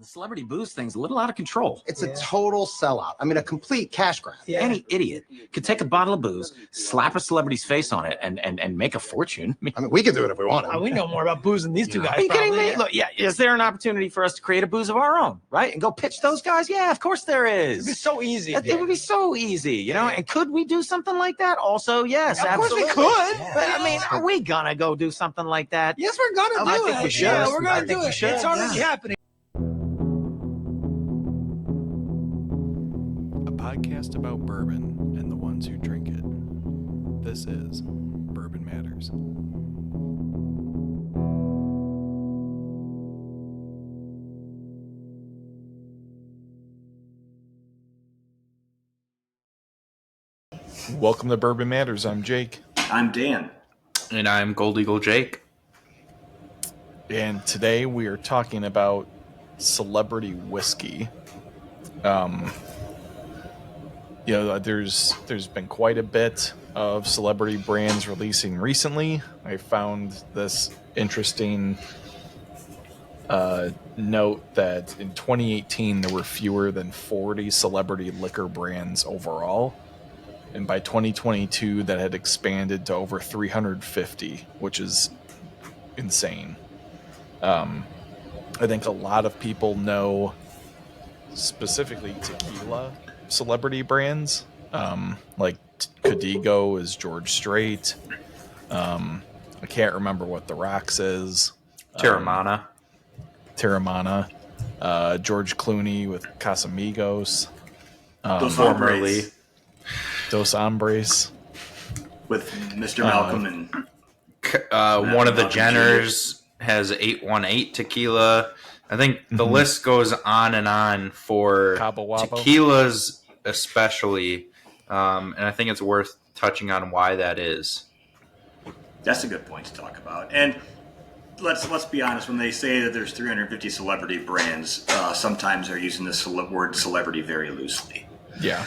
The celebrity booze thing's a little out of control. It's a total sellout. I mean, a complete cash grab. Yeah. Any idiot could take a bottle of booze, slap a celebrity's face on it, and make a fortune. I mean, we could do it if we wanted. We know more about booze than these two guys. Are you kidding probably. me? Look, yeah, is there an opportunity for us to create a booze of our own, right? And go pitch those guys? Yeah, of course there is. It'd be so easy. It would be so easy, you know? And could we do something like that? Also, yes, Of course absolutely. we could. Yeah. But, I mean, are we gonna go do something like that? Yes, we're gonna do it. think we should. Yeah, we're I gonna think do we it. should. It's already happening. Podcast about bourbon and the ones who drink it. This is Bourbon Matters. Welcome to Bourbon Matters. I'm Jake. I'm Dan. And I'm Gold Eagle Jake. And today we are talking about celebrity whiskey. There's been quite a bit of celebrity brands releasing recently. I found this interesting note that in 2018 there were fewer than 40 celebrity liquor brands overall, and by 2022 that had expanded to over 350, which is insane. I think a lot of people know specifically tequila celebrity brands, like Codigo is George Strait. I can't remember what the Rocks is. Terramana. George Clooney with Casamigos. Formerly. Dos Hombres. With Mr. Malcolm and... One of the Jenners has 818 tequila. I think the list goes on and on for Cabo Wabo. Tequilas especially, and I think it's worth touching on why that is. That's a good point to talk about. And let's be honest, when they say that there's 350 celebrity brands, sometimes they're using this word celebrity very loosely. Yeah.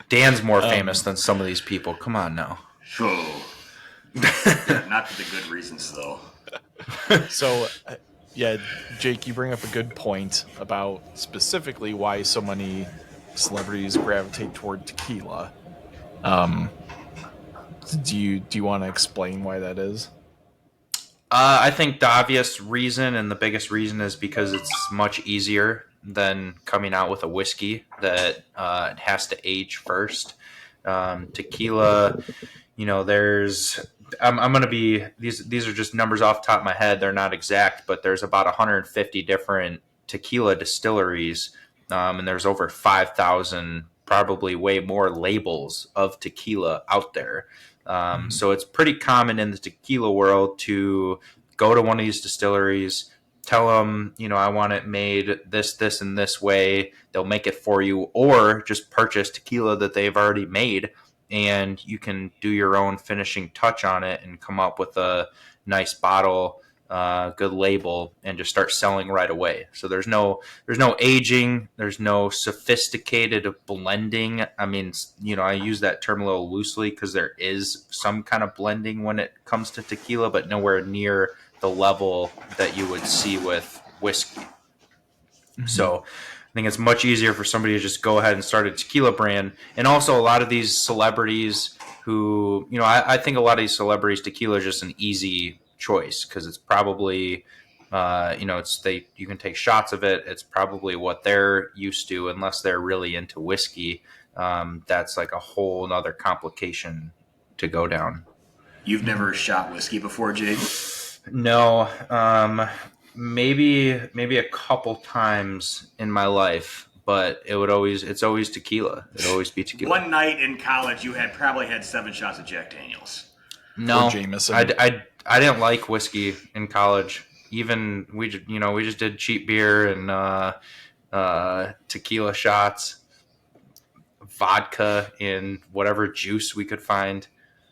Dan's more famous than some of these people. Come on now. Oh. Yeah, not for the good reasons, though. So, Jake, you bring up a good point about specifically why so many celebrities gravitate toward tequila. Do you want to explain why that is? I think the obvious reason and the biggest reason is because it's much easier than coming out with a whiskey that it has to age first. Tequila, I'm going to be, these are just numbers off the top of my head. They're not exact, but there's about 150 different tequila distilleries, and there's over 5,000, probably way more labels of tequila out there. So it's pretty common in the tequila world to go to one of these distilleries, tell them, I want it made this, and this way. They'll make it for you, or just purchase tequila that they've already made, and you can do your own finishing touch on it and come up with a nice bottle, good label, and just start selling right away. So there's no aging, there's no sophisticated blending. I mean, I use that term a little loosely because there is some kind of blending when it comes to tequila, but nowhere near the level that you would see with whiskey. Mm-hmm. So I think it's much easier for somebody to just go ahead and start a tequila brand. And also a lot of these celebrities who, I think a lot of these celebrities, tequila is just an easy choice because it's probably, you can take shots of it. It's probably what they're used to, unless they're really into whiskey. That's like a whole nother complication to go down. You've never shot whiskey before, Jake? No. Maybe a couple times in my life, but it's always tequila. It'd always be tequila. One night in college, you probably had 7 shots of Jack Daniels. No, Jameson. I didn't like whiskey in college. Even we just did cheap beer and tequila shots, vodka in whatever juice we could find.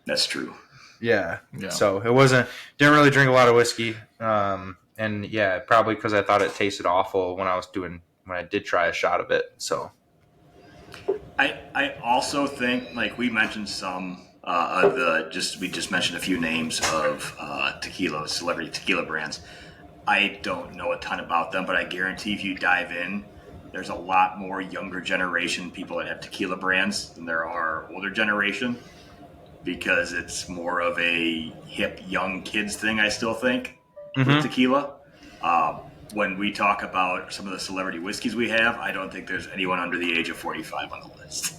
That's true. Yeah. So didn't really drink a lot of whiskey. And yeah, probably because I thought it tasted awful when I did try a shot of it. So I also think, like we mentioned some we just mentioned a few names of celebrity tequila brands. I don't know a ton about them, but I guarantee if you dive in, there's a lot more younger generation people that have tequila brands than there are older generation, because it's more of a hip young kids thing, I still think, with tequila. When we talk about some of the celebrity whiskeys we have, I don't think there's anyone under the age of 45 on the list.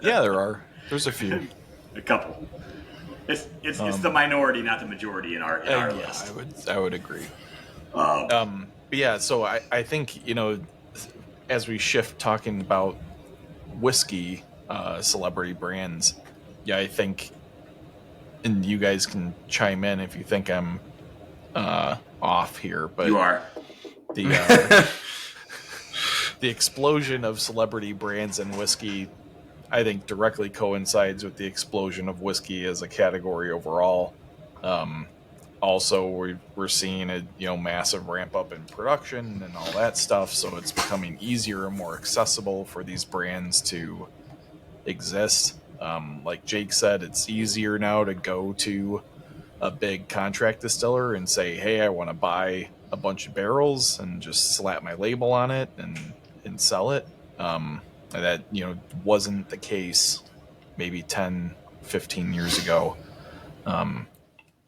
Yeah, there are. There's a few. A couple. It's the minority, not the majority in our list. I would agree. But yeah, so I think, as we shift talking about whiskey celebrity brands, yeah, I think, and you guys can chime in if you think I'm off here, but You are. the explosion of celebrity brands in whiskey, I think, directly coincides with the explosion of whiskey as a category overall. Also, we're seeing a massive ramp up in production and all that stuff, so it's becoming easier and more accessible for these brands to exist. Like Jake said, it's easier now to go to a big contract distiller and say, hey, I want to buy a bunch of barrels and just slap my label on it and sell it. And that wasn't the case maybe 10, 15 years ago.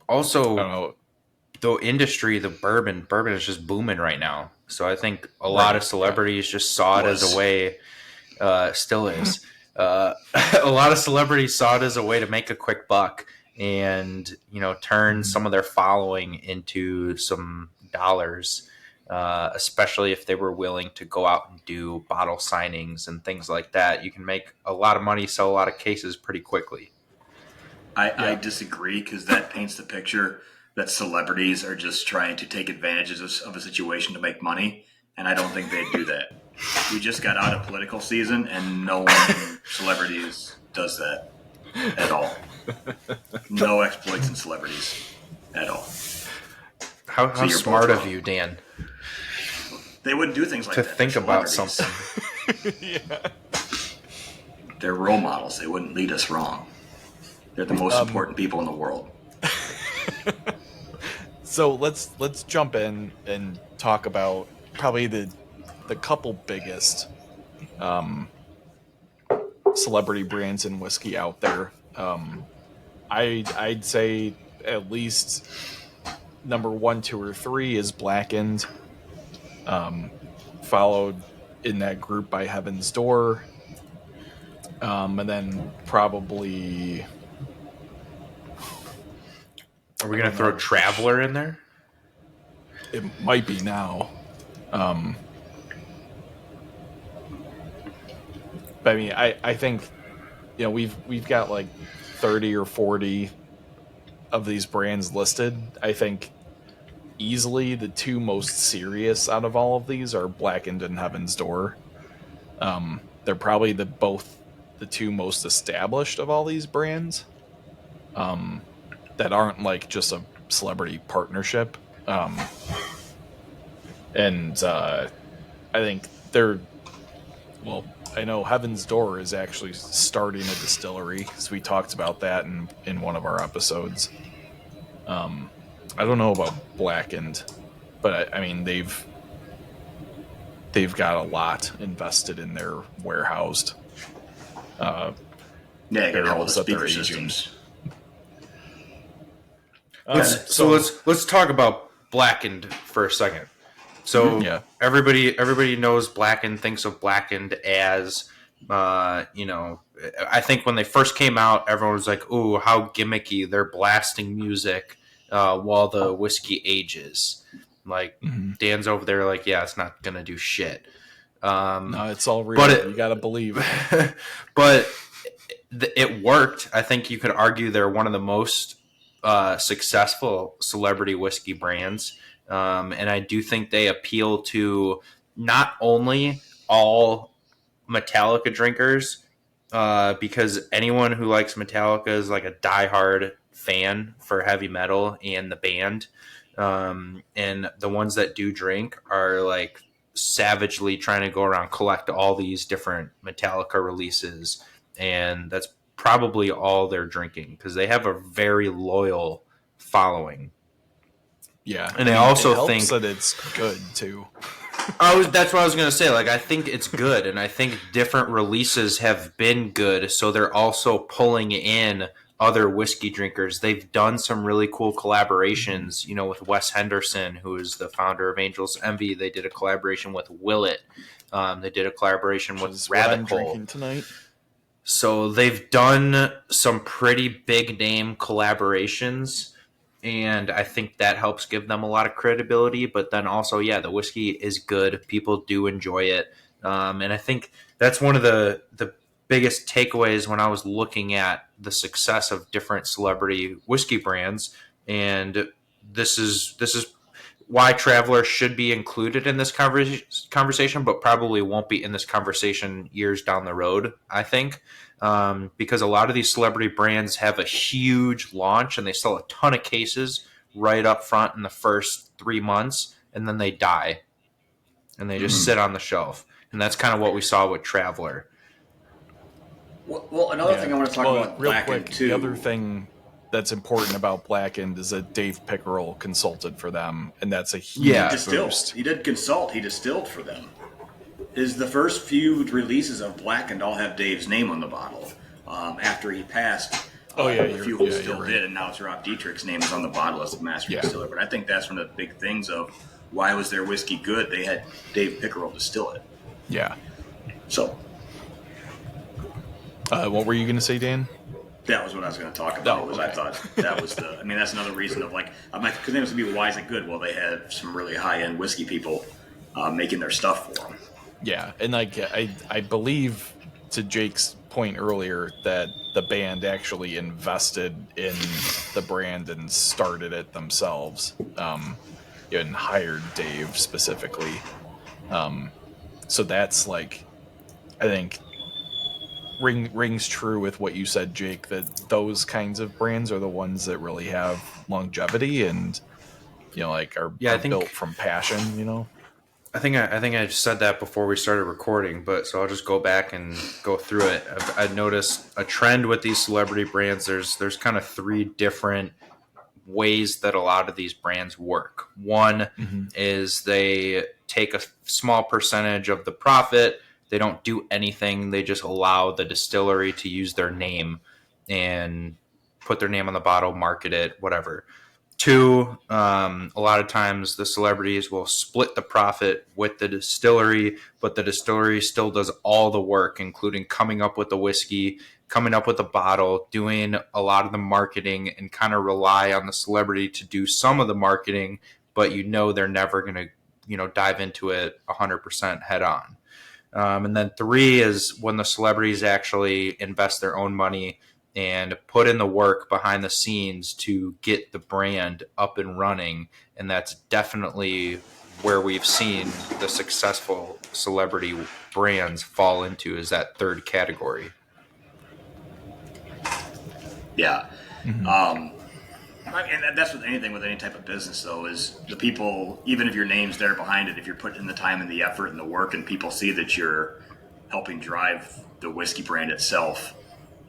Also, the industry, the bourbon is just booming right now. So I think a lot of celebrities just saw it as a way, still is. A lot of celebrities saw it as a way to make a quick buck and, turn some of their following into some dollars, especially if they were willing to go out and do bottle signings and things like that. You can make a lot of money, sell a lot of cases pretty quickly. I disagree, because that paints the picture that celebrities are just trying to take advantages of a situation to make money, and I don't think they'd do that. We just got out of political season, and no one in celebrities does that at all. No exploits in celebrities at all. How So you're smart both of wrong. you, Dan, They wouldn't do things like to that. think They're about celebrities. something. They're role models. They wouldn't lead us wrong. They're the most important people in the world. So let's jump in and talk about probably the couple biggest celebrity brands in whiskey out there. I'd say at least number 1, 2, or 3 is Blackened, followed in that group by Heaven's Door, and then probably. Are we going to throw Traveler in there? It might be now. But I mean, I think, we've got like 30 or 40 of these brands listed. I think easily the 2 most serious out of all of these are Blackened and Heaven's Door. They're probably both the 2 most established of all these brands. That aren't like just a celebrity partnership. And I think I know Heaven's Door is actually starting a distillery, because we talked about that in one of our episodes. I don't know about Blackened, but I mean, they've got a lot invested in their warehoused Yeah, you got all the barrels that they're speaker aging. systems. Let's talk about Blackened for a second. So Yeah. everybody knows Blackened, thinks of Blackened as, I think when they first came out, everyone was like, "Ooh, how gimmicky! They're blasting music while the whiskey ages." Like Dan's over there, like, "Yeah, it's not gonna do shit." No, it's all real. But You gotta believe. But it worked. I think you could argue they're one of the most successful celebrity whiskey brands. And I do think they appeal to not only all Metallica drinkers, because anyone who likes Metallica is like a diehard fan for heavy metal and the band. And the ones that do drink are like savagely trying to go around, collect all these different Metallica releases. And that's probably all they're drinking, because they have a very loyal following. Yeah, And I also it helps think that it's good too. That's what I was going to say. Like, I think it's good, and I think different releases have been good, so they're also pulling in other whiskey drinkers. They've done some really cool collaborations, with Wes Henderson, who is the founder of Angels Envy. They did a collaboration with Willet. They did a collaboration Which with is what I'm Rabbit Hole. drinking tonight. So they've done some pretty big name collaborations, and I think that helps give them a lot of credibility. But then also, yeah, the whiskey is good. People do enjoy it, and I think that's one of the biggest takeaways when I was looking at the success of different celebrity whiskey brands. And this is why Traveler should be included in this conversation, but probably won't be in this conversation years down the road, I think, because a lot of these celebrity brands have a huge launch and they sell a ton of cases right up front in the first 3 months, and then they die and they just sit on the shelf. And that's kind of what we saw with Traveler. Well, another thing I want to talk about real Blackened quick, too. the other thing that's important about Blackened is that Dave Pickerel consulted for them, and that's a huge boost. He did consult. He distilled for them. The first few releases of Blackened all have Dave's name on the bottle. After he passed, a few of them still did, and now it's Rob Dietrich's name is on the bottle as the master distiller. But I think that's one of the big things of why was their whiskey good? They had Dave Pickerel distill it. Yeah. So, what were you going to say, Dan? that was what I was going to talk about. I thought that was that's another reason of because they was going to be why is it good? Well, they had some really high end whiskey people making their stuff for them. Yeah, and I believe, to Jake's point earlier, that the band actually invested in the brand and started it themselves, and hired Dave specifically. So that's I think rings true with what you said, Jake, that those kinds of brands are the ones that really have longevity and are built from passion. I think I said that before we started recording, so I'll just go back and go through it. I've noticed a trend with these celebrity brands. There's kind of 3 different ways that a lot of these brands work. One is they take a small percentage of the profit. They don't do anything. They just allow the distillery to use their name and put their name on the bottle, market it, whatever. 2, a lot of times the celebrities will split the profit with the distillery, but the distillery still does all the work, including coming up with the whiskey, coming up with a bottle, doing a lot of the marketing, and kind of rely on the celebrity to do some of the marketing, but they're never going to, dive into it 100% head on. And then 3 is when the celebrities actually invest their own money and put in the work behind the scenes to get the brand up and running. And that's definitely where we've seen the successful celebrity brands fall into, is that 3rd category. Yeah. And that's with anything, with any type of business, though, is the people, even if your name's there behind it, if you're putting in the time and the effort and the work and people see that you're helping drive the whiskey brand itself,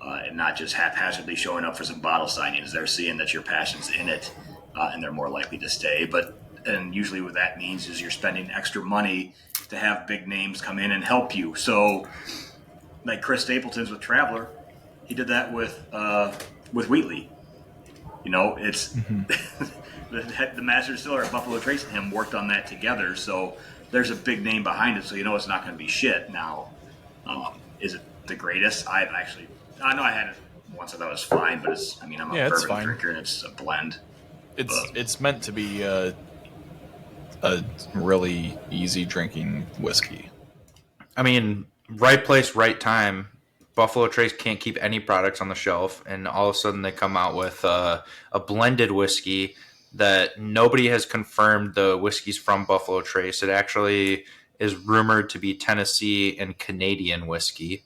and not just haphazardly showing up for some bottle signings, they're seeing that your passion's in it, and they're more likely to stay. And usually what that means is you're spending extra money to have big names come in and help you. So, like Chris Stapleton's with Traveler, he did that with Wheatley. It's the master distiller at Buffalo Trace and him worked on that together. So there's a big name behind it. So it's not going to be shit. Now, is it the greatest? I know I had it once. I thought it was fine, but I'm a bourbon drinker and it's a blend. It's meant to be a really easy drinking whiskey. Right place, right time. Buffalo Trace can't keep any products on the shelf, and all of a sudden they come out with a blended whiskey that nobody has confirmed the whiskey's from Buffalo Trace. It actually is rumored to be Tennessee and Canadian whiskey,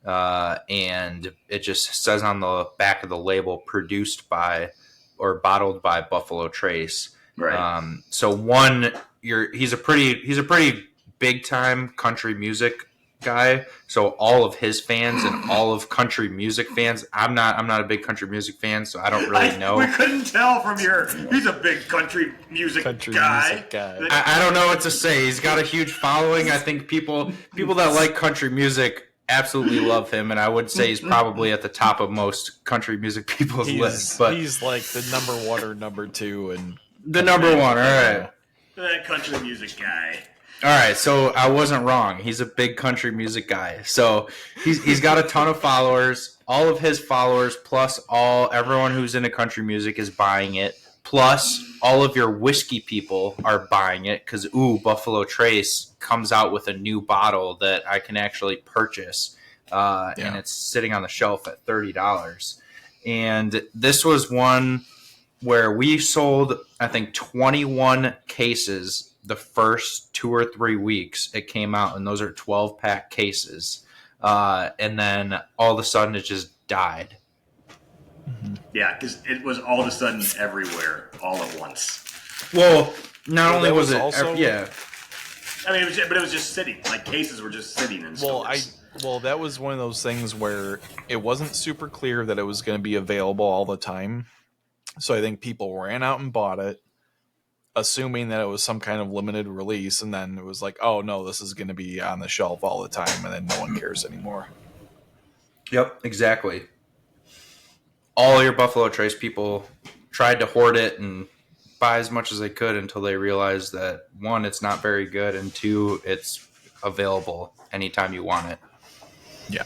and it just says on the back of the label, produced by or bottled by Buffalo Trace. Right. So one, he's a pretty big time country music guy, so all of his fans and all of country music fans. I'm not a big country music fan, so I don't really know. We couldn't tell from he's a big country music guy. I don't know what to say. He's got a huge following. I think people that like country music absolutely love him, and I would say he's probably at the top of most country music people's lists. But he's like the number one or number two, and the number one. All right, that country music guy. All right, so I wasn't wrong. He's a big country music guy. So he's got a ton of followers. All of his followers plus everyone who's into country music is buying it. Plus all of your whiskey people are buying it because Buffalo Trace comes out with a new bottle that I can actually purchase, and it's sitting on the shelf at $30. And this was one where we sold, I think, 21 cases the first 2 or 3 weeks it came out, and those are 12-pack cases. And then all of a sudden it just died. Yeah, because it was all of a sudden everywhere, all at once. Well, not only was it, I mean, it was just sitting. Like cases were just sitting in stores. Well, that was one of those things where it wasn't super clear that it was going to be available all the time. So I think people ran out and bought it, assuming that it was some kind of limited release, and then it was like, oh no, this is going to be on the shelf all the time, and then no one cares anymore. Yep, exactly. All your Buffalo Trace people tried to hoard it and buy as much as they could until they realized that, one, it's not very good, and two, it's available anytime you want it. Yeah.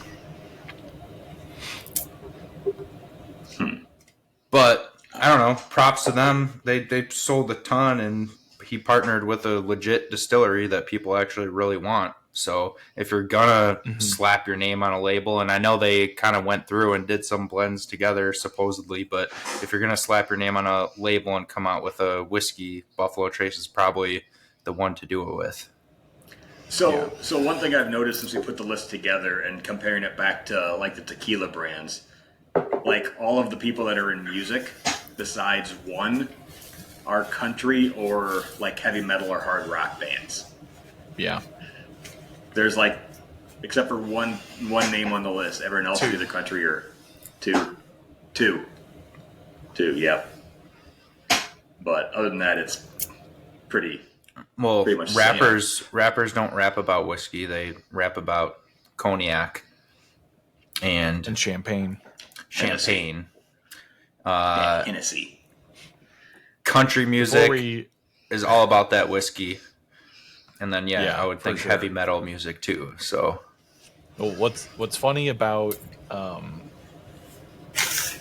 But I don't know, props to them. They sold a ton, and he partnered with a legit distillery that people actually really want. So if you're gonna slap your name on a label, and I know they kind of went through and did some blends together supposedly, but if you're gonna slap your name on a label and come out with a whiskey, Buffalo Trace is probably the one to do it with. So one thing I've noticed since we put the list together and comparing it back to like the tequila brands, like all of the people that are in music, besides one, are country or like heavy metal or hard rock bands. Yeah. There's like, except for one name on the list, everyone else is either country or two, yeah. But other than that, it's pretty much rappers don't rap about whiskey. They rap about cognac and champagne. Hennessy. Country music is all about that whiskey. And then, I would think heavy metal music too. So, well, what's funny about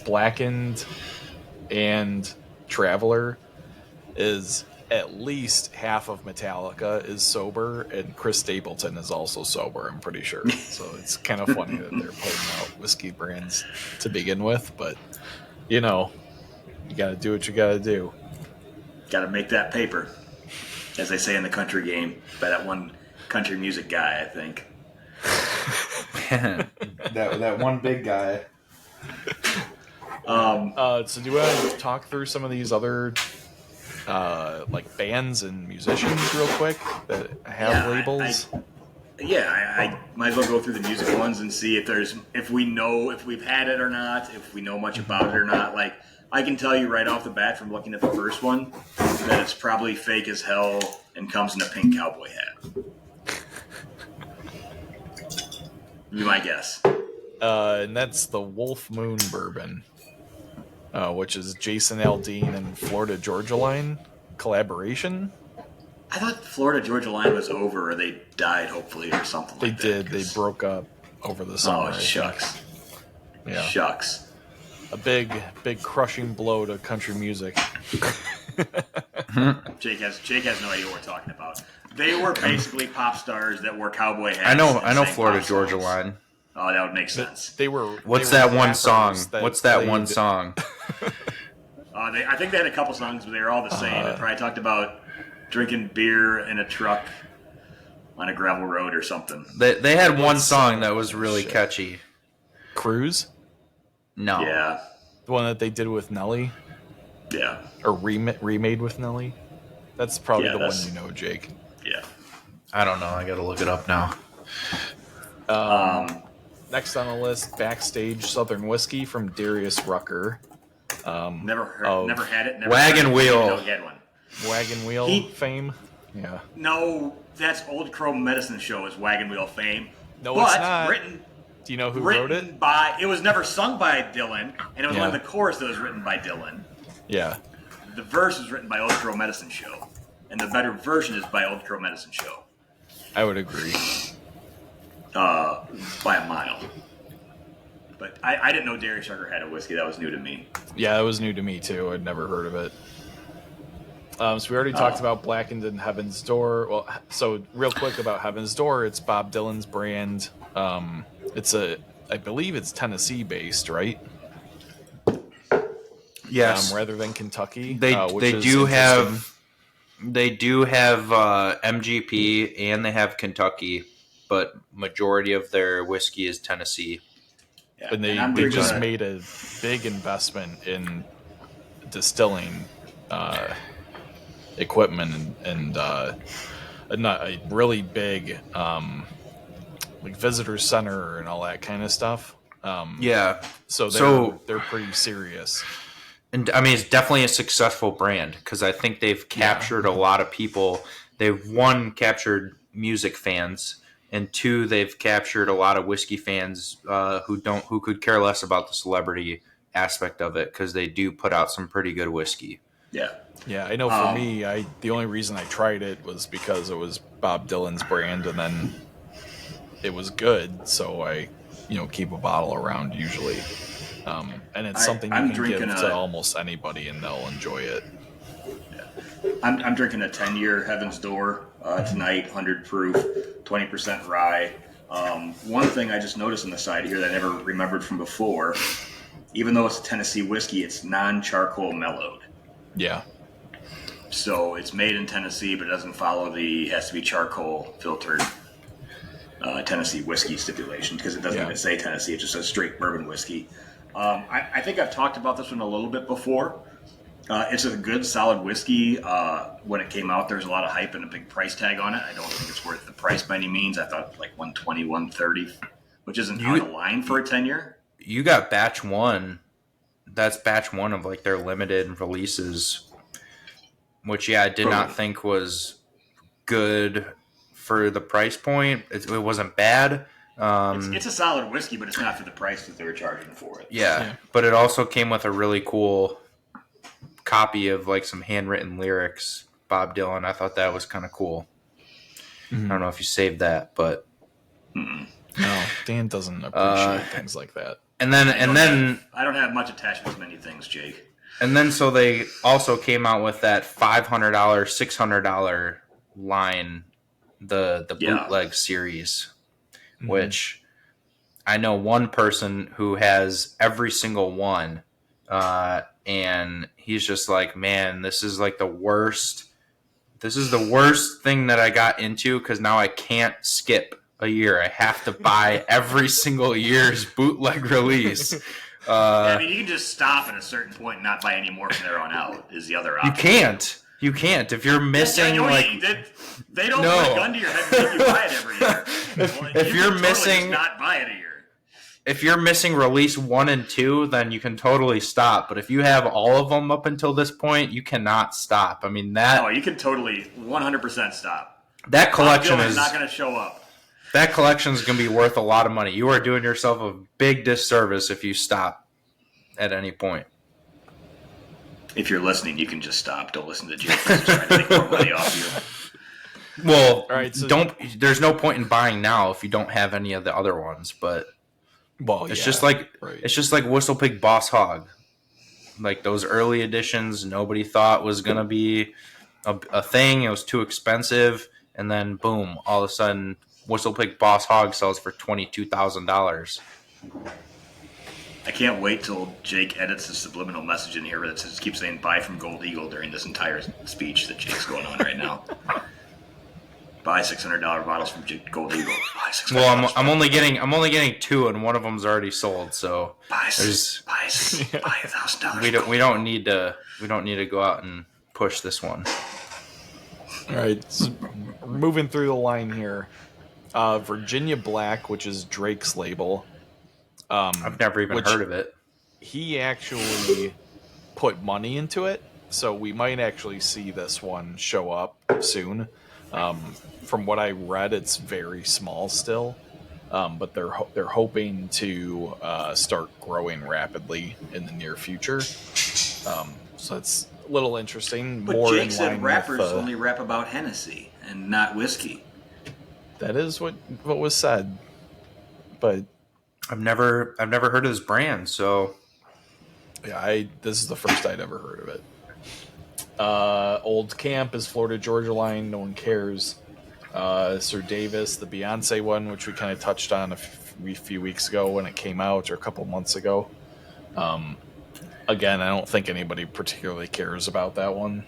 Blackened and Traveler is at least half of Metallica is sober, and Chris Stapleton is also sober, I'm pretty sure. So it's kind of funny that they're putting out whiskey brands to begin with, but you got to do what you got to do. Got to make that paper, as they say in the country game, by that one country music guy, I think. that one big guy. So do you want to talk through some of these other like bands and musicians real quick that have labels? I might as well go through the music ones and see if we've had it or not, if we know much about it or not. Like, I can tell you right off the bat from looking at the first one that it's probably fake as hell and comes in a pink cowboy hat. You might guess. And that's the Wolf Moon Bourbon, which is Jason Aldean and Florida Georgia Line collaboration. I thought Florida Georgia Line was over, or they died, hopefully, or something like that. They did. They broke up over the summer. Oh, shucks. Yeah. Shucks. A big crushing blow to country music. Jake has no idea what we're talking about. They were basically pop stars that wore cowboy hats. I know Florida Georgia Line. Oh, that would make sense. They were. What's that one song? What's that one song? I think they had a couple songs, but they were all the same. They probably talked about drinking beer in a truck on a gravel road or something. They had one song that was really catchy. Cruise? No. Yeah. The one that they did with Nelly? Yeah. Or remade with Nelly? That's probably the one you know, Jake. Yeah. I don't know. I gotta look it up now. Next on the list, Backstage Southern Whiskey from Darius Rucker. Never had it. Never Wagon heard it, Wheel. didn't know he had one. Wagon Wheel fame. Yeah. No, that's Old Crow Medicine Show is Wagon Wheel fame. No, but it's not. Written, Do you know who wrote it? It was never sung by Dylan, and it was only the chorus that was written by Dylan. Yeah. The verse was written by Old Crow Medicine Show, and the better version is by Old Crow Medicine Show. I would agree. By a mile. But I didn't know Darius Rucker had a whiskey. That was new to me. Yeah, that was new to me too. I'd never heard of it. So we already talked about Blackened and Heaven's Door. Well, so real quick about Heaven's Door, it's Bob Dylan's brand. I believe it's Tennessee based, right? Yes. Rather than Kentucky. They do have MGP and they have Kentucky, but majority of their whiskey is Tennessee. Yeah. And they just made a big investment in distilling equipment and a really big like visitor center and all that kind of stuff. So they're pretty serious. And I mean, it's definitely a successful brand because I think they've captured a lot of people. They've captured music fans, and two, they've captured a lot of whiskey fans who could care less about the celebrity aspect of it because they do put out some pretty good whiskey. Yeah. Yeah, I know for me, the only reason I tried it was because it was Bob Dylan's brand, and then it was good, so I, keep a bottle around usually. And it's something you can give to almost anybody, and they'll enjoy it. Yeah. I'm drinking a 10-year Heaven's Door tonight, 100 proof, 20% rye. One thing I just noticed on the side here that I never remembered from before, even though it's a Tennessee whiskey, it's non-charcoal mellowed. Yeah. So it's made in Tennessee, but it doesn't follow it has to be charcoal filtered Tennessee whiskey stipulation because it doesn't even say Tennessee. It just says straight bourbon whiskey. I think I've talked about this one a little bit before. It's a good, solid whiskey. When it came out, there was a lot of hype and a big price tag on it. I don't think it's worth the price by any means. I thought like $120, $130, which isn't out of line for a 10-year. You got batch one. That's batch one of like their limited releases, which I did not think was good for the price point. It wasn't bad. It's a solid whiskey, but it's not for the price that they were charging for it. Yeah, but it also came with a really cool copy of like some handwritten lyrics, Bob Dylan. I thought that was kind of cool. Mm-hmm. I don't know if you saved that, but no, Dan doesn't appreciate things like that. And then I don't have much attachment to many things, Jake. And then so they also came out with that $500, $600 line, the bootleg series. Mm-hmm. Which I know one person who has every single one, and he's just like, man, this is like the worst. This is the worst thing that I got into because now I can't skip a year. I have to buy every single year's bootleg release. I mean, you can just stop at a certain point and not buy any more from there on out. Is the other option? You can't if you're missing they don't put a gun to your head and make you buy it every year. If you're missing, just not buy it a year. If you're missing release 1 and 2, then you can totally stop. But if you have all of them up until this point, you cannot stop. I mean you can totally 100% stop. That collection is not going to show up. That collection is going to be worth a lot of money. You are doing yourself a big disservice if you stop at any point. If you're listening, you can just stop. Don't listen to Jake. He's trying to make more money off you. Well, all right, so there's no point in buying now if you don't have any of the other ones. But it's just like Whistle Pig Boss Hog. Like those early editions, nobody thought was going to be a thing. It was too expensive, and then boom, all of a sudden, Whistle Pig Boss Hog sells for $22,000. I can't wait till Jake edits the subliminal message in here that says keep saying "buy from Gold Eagle" during this entire speech that Jake's going on right now. Buy $600 bottles from Gold Eagle. Well, I'm only getting 2, and one of them's already sold. So buy $1,000. We don't need to go out and push this one. All right, so moving through the line here. Virginia Black, which is Drake's label. I've never even heard of it. He actually put money into it, so we might actually see this one show up soon. From what I read, it's very small still, but they're hoping to start growing rapidly in the near future. So it's a little interesting. But more Jake in said line rappers with, only rap about Hennessy and not whiskey. that is what was said, but I've never heard of this brand, so yeah, this is the first I'd ever heard of it. Old Camp is Florida Georgia line. No one cares. Sir Davis, the Beyonce one, which we kind of touched on a few weeks ago when it came out, or a couple months ago. Again, I don't think anybody particularly cares about that one.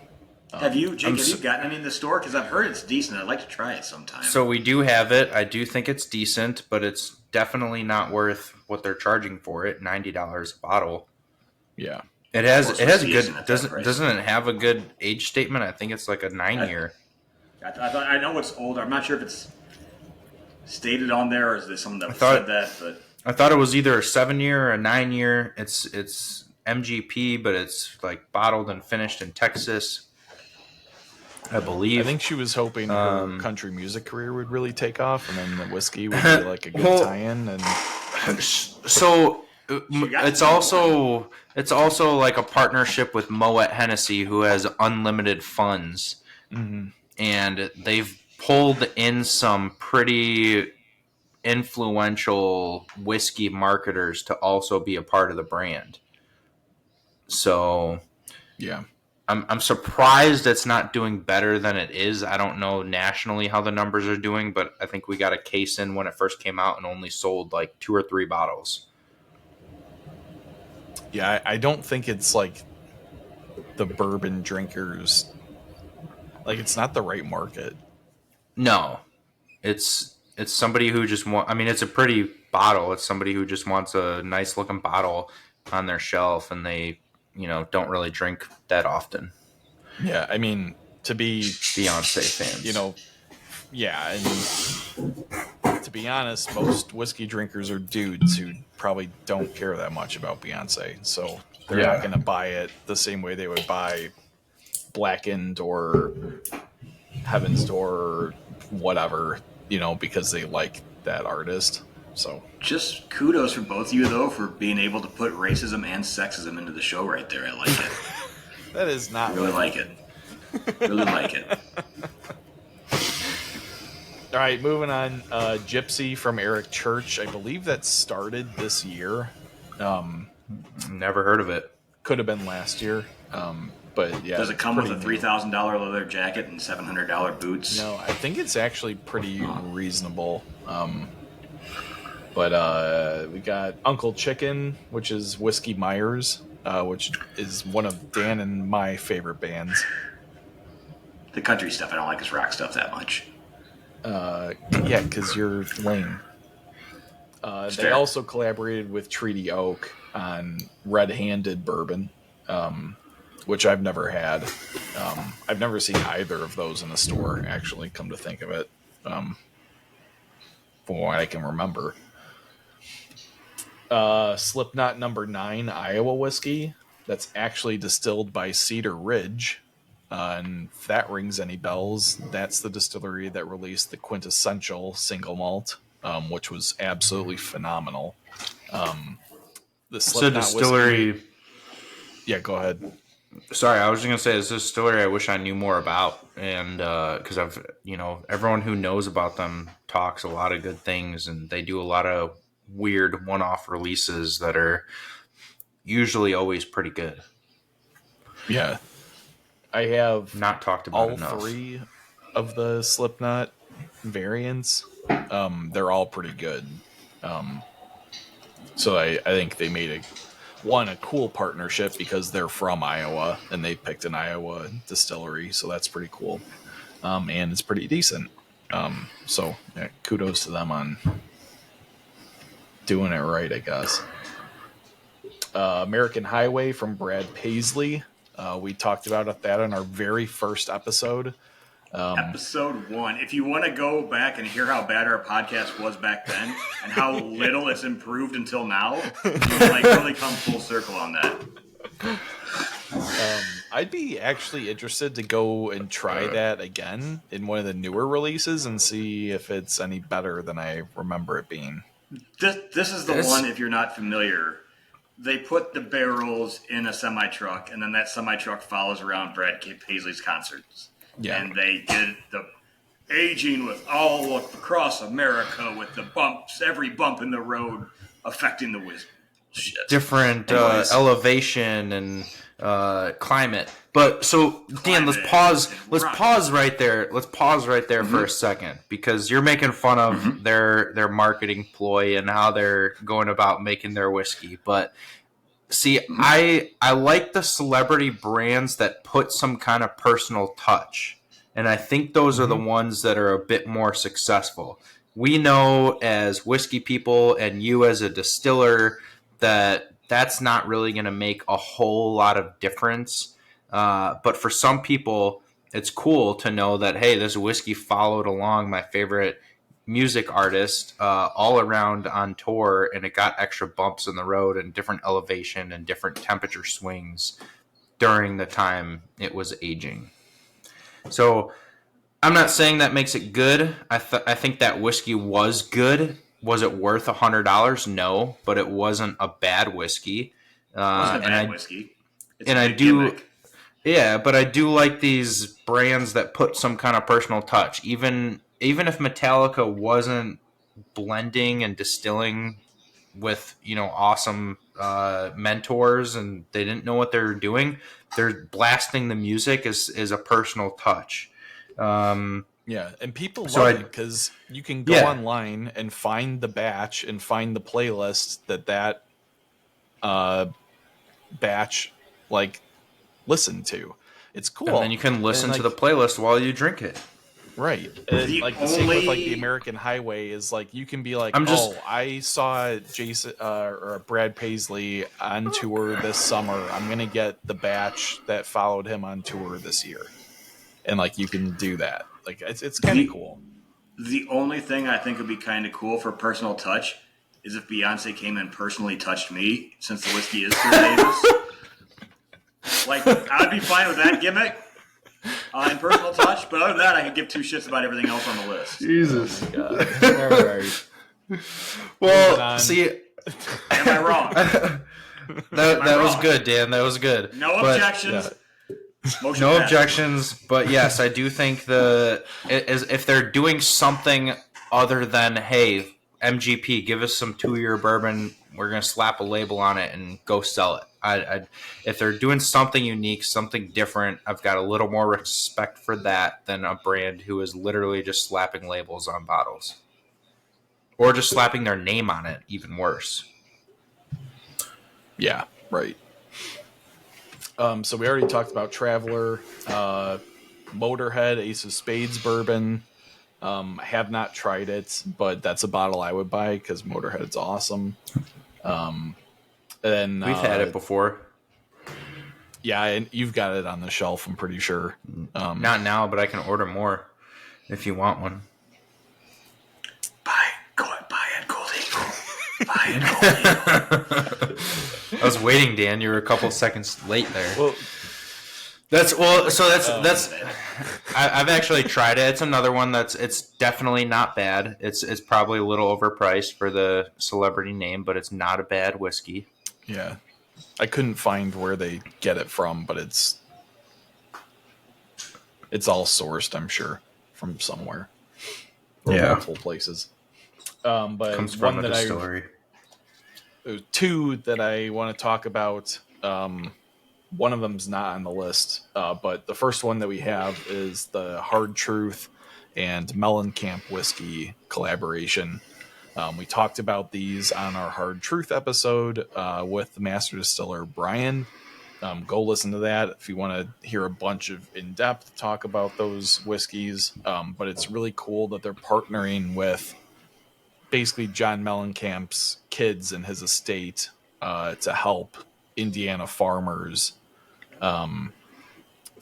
Have you, Jake? Have you gotten any in the store? Because I've heard it's decent. I'd like to try it sometime. So we do have it. I do think it's decent, but it's definitely not worth what they're charging for it. $90 a bottle. Yeah, it has a good. Decent at that price. Doesn't it have a good age statement? I think it's like a 9-year. I know it's older. I'm not sure if it's stated on there or is there someone that thought- said that. But I thought it was either a 7-year or a 9-year. It's MGP, but it's like bottled and finished in Texas, I believe. I think she was hoping her country music career would really take off, and then the whiskey would be like a good tie-in. And so it's also like a partnership with Moet Hennessy, who has unlimited funds, and they've pulled in some pretty influential whiskey marketers to also be a part of the brand. So, yeah, I'm surprised it's not doing better than it is. I don't know nationally how the numbers are doing, but I think we got a case in when it first came out and only sold like 2 or 3 bottles. yeah, I don't think it's like the bourbon drinkers. Like, it's not the right market. No, it's somebody who just want. I mean, it's a pretty bottle. It's somebody who just wants a nice looking bottle on their shelf, and they, don't really drink that often. Yeah, I mean, to be Beyonce fans, yeah, and to be honest, most whiskey drinkers are dudes who probably don't care that much about Beyonce, so they're not going to buy it the same way they would buy Blackened or Heaven's Door or whatever, because they like that artist. So just kudos for both of you, though, for being able to put racism and sexism into the show right there. I like it. That is not really like it. Really like it. All right, moving on. Gypsy from Eric Church. I believe that started this year. Never heard of it. Could have been last year. But yeah. Does it come with a $3,000 leather jacket and $700 boots? No, I think it's actually pretty reasonable. But we got Uncle Chicken, which is Whiskey Myers, which is one of Dan and my favorite bands. The country stuff, I don't like his rock stuff that much. Yeah, because you're lame. They also collaborated with Treaty Oak on Red Handed Bourbon, which I've never had. I've never seen either of those in a store, actually, come to think of it, from what I can remember. Slipknot number 9 Iowa whiskey that's actually distilled by Cedar Ridge, and if that rings any bells, that's the distillery that released the quintessential single malt, which was absolutely phenomenal. The Slipknot distillery whiskey, yeah, go ahead. Sorry, I was just gonna say it's a distillery I wish I knew more about, and because I've everyone who knows about them talks a lot of good things, and they do a lot of weird one-off releases that are usually always pretty good. Yeah, I have not talked about all enough. 3 of the Slipknot variants. They're all pretty good. So I think they made a cool partnership because they're from Iowa and they picked an Iowa distillery, so that's pretty cool. And it's pretty decent. So yeah, kudos to them on doing it right, I guess. American Highway from Brad Paisley. We talked about that in our very first episode. Episode 1. If you want to go back and hear how bad our podcast was back then and how little it's improved until now, you like really come full circle on that. I'd be actually interested to go and try that again in one of the newer releases and see if it's any better than I remember it being. This is the one, if you're not familiar. They put the barrels in a semi-truck, and then that semi-truck follows around Brad Paisley's concerts. Yeah. And they did the aging with all across America with the bumps, every bump in the road affecting the whiz. Shit. Different elevation and climate. But so Dan, let's pause right there. Let's pause right there for a second, because you're making fun of their marketing ploy and how they're going about making their whiskey. But see, I like the celebrity brands that put some kind of personal touch. And I think those are the ones that are a bit more successful. We know as whiskey people and you as a distiller that's not really going to make a whole lot of difference. But for some people, it's cool to know that, hey, this whiskey followed along my favorite music artist all around on tour, and it got extra bumps in the road and different elevation and different temperature swings during the time it was aging. So I'm not saying that makes it good. I think that whiskey was good. Was it worth $100? No, but it wasn't a bad whiskey. It wasn't a bad whiskey. It's and a I good do, gimmick. yeah, but I do like these brands that put some kind of personal touch. Even if Metallica wasn't blending and distilling with awesome mentors, and they didn't know what they were doing, they're blasting the music is a personal touch. Yeah, and people love it because you can go online and find the batch and find the playlist that batch listen to. It's cool. And then you can listen to the playlist while you drink it. Right. The same with the American Highway is you can be like, I saw Jason or Brad Paisley on tour this summer. I'm going to get the batch that followed him on tour this year. And you can do that. It's kind of cool. The only thing I think would be kind of cool for personal touch is if Beyonce came and personally touched me, since the whiskey is Sir Davis. I'd be fine with that gimmick and personal touch, but other than that, I could give two shits about everything else on the list. Jesus. Oh God. All right. Well, see, am I wrong? that was good, Dan. That was good. No objections. Yeah. No objections, but yes, I do think if they're doing something other than, hey, MGP, give us some 2-year bourbon, we're going to slap a label on it and go sell it. If they're doing something unique, something different, I've got a little more respect for that than a brand who is literally just slapping labels on bottles. Or just slapping their name on it, even worse. Yeah, right. So we already talked about Traveler, Motorhead, Ace of Spades bourbon. I have not tried it, but that's a bottle I would buy because Motorhead's awesome. And we've had it before. Yeah, and you've got it on the shelf, I'm pretty sure. Not now, but I can order more if you want one. Buy it, Gold Eagle. Buy it, Gold Eagle. I was waiting, Dan. You were a couple seconds late there. Well, that's I've actually tried it. It's another one it's definitely not bad. It's probably a little overpriced for the celebrity name, but it's not a bad whiskey. Yeah, I couldn't find where they get it from, but it's all sourced, I'm sure, from somewhere. Yeah, multiple places. But comes from one a distillery. Two that I want to talk about. One of them's not on the list, but the first one that we have is the Hard Truth and Mellencamp whiskey collaboration. We talked about these on our Hard Truth episode with the master distiller Brian. Go listen to that if you want to hear a bunch of in-depth talk about those whiskeys. But it's really cool that they're partnering with basically John Mellencamp's kids and his estate to help Indiana farmers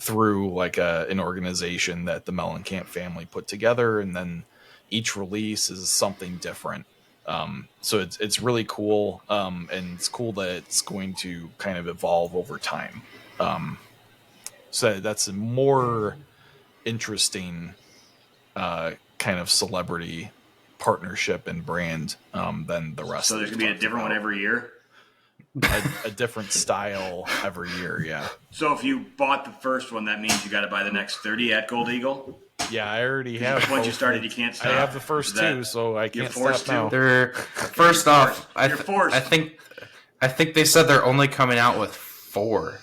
through like an organization that the Mellencamp family put together, and then each release is something different. So it's really cool, and it's cool that it's going to kind of evolve over time. So that's a more interesting kind of celebrity partnership and brand than the rest. So there's gonna be a different one every year. A different style every year, yeah. So if you bought the first one, that means you got to buy the next 30 at Gold Eagle. Yeah, I already have. Once you started, you can't stop. I have the first two, so I can't stop now. They're first off. You're forced. I think they said they're only coming out with 4.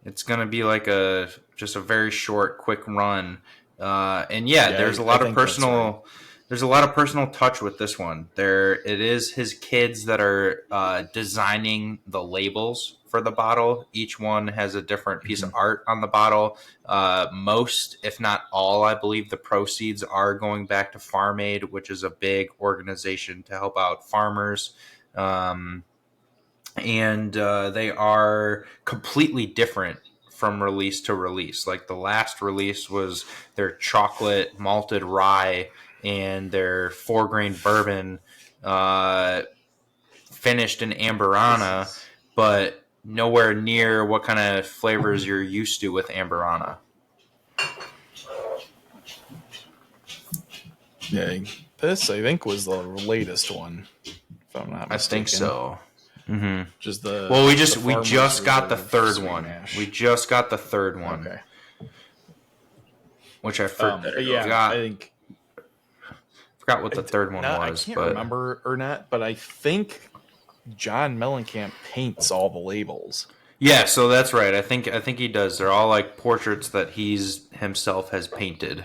It's gonna be like just a very short, quick run. And there's a lot of personal. There's a lot of personal touch with this one. It is his kids that are designing the labels for the bottle. Each one has a different piece of art on the bottle. Most, if not all, I believe the proceeds are going back to Farm Aid, which is a big organization to help out farmers. And they are completely different from release to release. Like the last release was their chocolate malted rye and their 4-grain bourbon finished in Amberana, but nowhere near what kind of flavors you're used to with Amberana. Yeah, this I think was the latest one, if I'm not mistaken. I think so. Mm-hmm. Just the we just got the third one. Mash. We just got the third one. Okay. Which I forgot. I forgot what the third one was. I can't remember or not, but I think John Mellencamp paints all the labels. Yeah, so that's right. I think he does. They're all like portraits that he's himself has painted.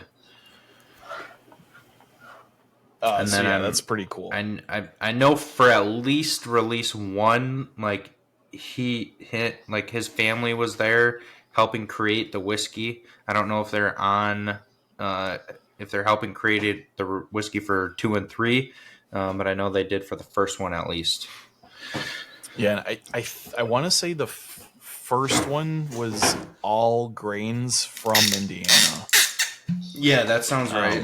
And then that's pretty cool. And I know for at least release 1, like his family was there helping create the whiskey. I don't know if they're on if they're helping create the whiskey for 2 and 3, but I know they did for the first one at least. Yeah, I want to say the first one was all grains from Indiana. Yeah, that sounds right.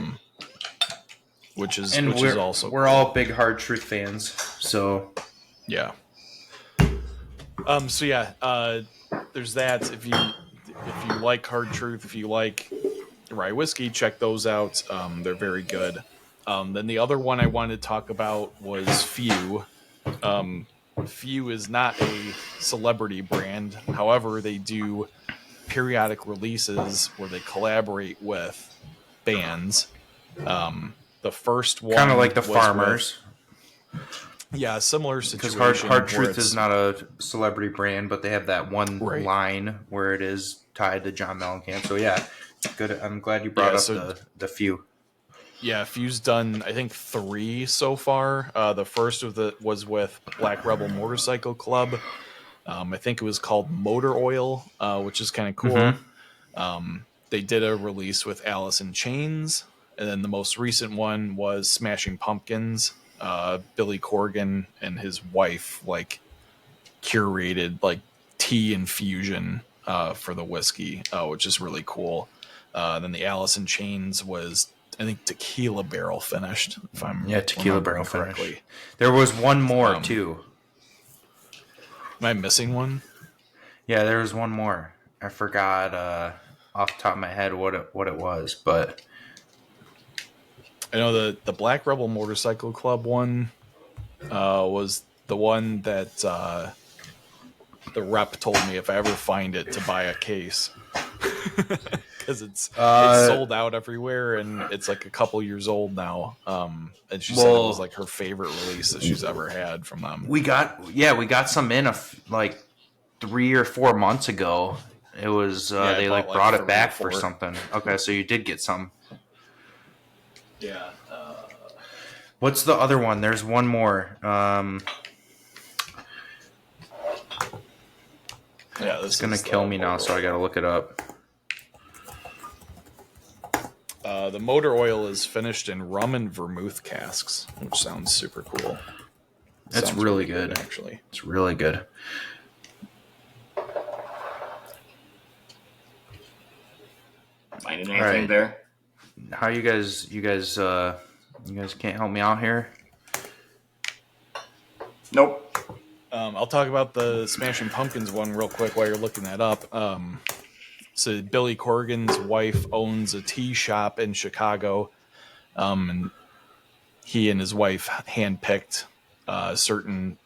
Which is also we're all big Hard Truth fans, so yeah. There's that. If you like Hard Truth, if you like rye whiskey, check those out. They're very good. Then the other one I wanted to talk about was Few. Few is not a celebrity brand. However, they do periodic releases where they collaborate with bands. The first one, kind of like the Farmers. Similar situation. Because Hard Truth is not a celebrity brand, but they have that one line where it is tied to John Mellencamp. So yeah, good. I'm glad you brought up the Few. Yeah, Few's done, I think, 3 so far. The first was with Black Rebel Motorcycle Club. I think it was called Motor Oil, which is kind of cool. Mm-hmm. They did a release with Alice in Chains. And then the most recent one was Smashing Pumpkins. Billy Corgan and his wife curated tea infusion for the whiskey, which is really cool. Then the Alice in Chains was, I think, tequila barrel finished. If I'm tequila barrel correctly. Finish. There was one more too. Am I missing one? Yeah, there was one more. I forgot off the top of my head what it was, but. I know the Black Rebel Motorcycle Club one was the one that the rep told me if I ever find it to buy a case. Because it's sold out everywhere and it's a couple years old now. And she said it was her favorite release that she's ever had from them. We got some in 3 or 4 months ago. It was they brought it back for something. Okay, so you did get some. Yeah. What's the other one? There's one more. It's gonna kill me now, so I gotta look it up. The motor oil is finished in rum and vermouth casks, which sounds super cool. It's really good, actually. It's really good. Finding All anything right. there? How you guys can't help me out here? Nope. I'll talk about the Smashing Pumpkins one real quick while you're looking that up. So Billy Corgan's wife owns a tea shop in Chicago, and he and his wife handpicked certain